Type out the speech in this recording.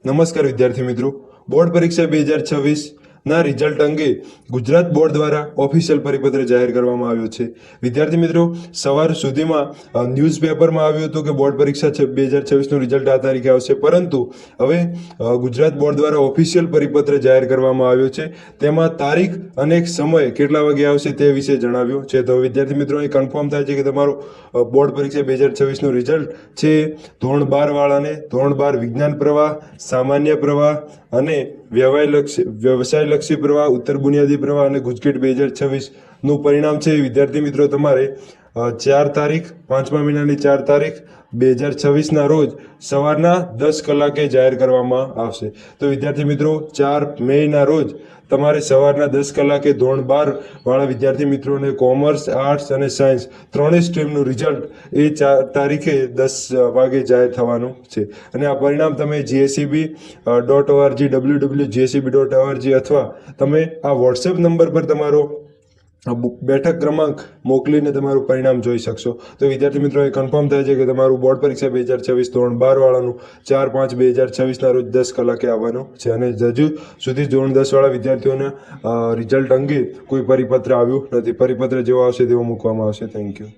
નમસ્કાર વિદ્યાર્થી મિત્રો, બોર્ડ પરીક્ષા 2026 ના રિઝલ્ટ અંગે ગુજરાત બોર્ડ દ્વારા ઓફિશિયલ પરિપત્ર જાહેર કરવામાં આવ્યો છે। વિદ્યાર્થી મિત્રો, સવાર સુધીમાં ન્યૂઝપેપરમાં આવ્યું હતું કે બોર્ડ પરીક્ષા 2026નું રિઝલ્ટ આ તારીખે આવશે, પરંતુ હવે ગુજરાત બોર્ડ દ્વારા ઓફિશિયલ પરિપત્ર જાહેર કરવામાં આવ્યો છે। તેમાં તારીખ અને સમય કેટલા વાગે આવશે તે વિશે જણાવ્યું છે। તો વિદ્યાર્થી મિત્રો, એ કન્ફર્મ થાય છે કે તમારો બોર્ડ પરીક્ષા 2026નું રિઝલ્ટ છે ધોરણ 12 વાળાને ધોરણ 12 વિજ્ઞાન પ્રવાહ, સામાન્ય પ્રવાહ અને વ્યવસાયલક્ષી પ્રવાહ, ઉત્તર બુનિયાદી પ્રવાહ અને ગુજકેટ 2026નું પરિણામ છે વિદ્યાર્થી મિત્રો તમારે 4 તારીખ 5મા મહિનાની 4 તારીખ 2026ના રોજ સવારના 10 કલાકે જાહેર કરવામાં આવશે। તો વિદ્યાર્થી મિત્રો, 4 મેના રોજ તમારે સવારના 10 કલાકે ધોરણ 12 વાળા વિદ્યાર્થી મિત્રોને કોમર્સ, આર્ટ્સ અને સાયન્સ ત્રણેય સ્ટ્રીમનું રિઝલ્ટ એ 4 તારીખે 10 વાગે જાહેર થવાનું છે। અને આ પરિણામ તમે GSEB.org www.gseb.org અથવા તમે આ વોટ્સએપ નંબર પર તમારો બેઠક ક્રમાંક મોકલીને તમારું પરિણામ જોઈ શકશો। તો વિદ્યાર્થી મિત્રો, એ કન્ફર્મ થાય છે કે તમારું બોર્ડ પરીક્ષા 2026 ધોરણ 12 વાળાનું 4/5/2026ના રોજ 10 કલાકે આવવાનું છે। અને હજુ સુધી ધોરણ 10 વાળા વિદ્યાર્થીઓના રિઝલ્ટ અંગે કોઈ પરિપત્ર આવ્યું નથી। પરિપત્ર જેવો આવશે તેવો મૂકવામાં આવશે। Thank you.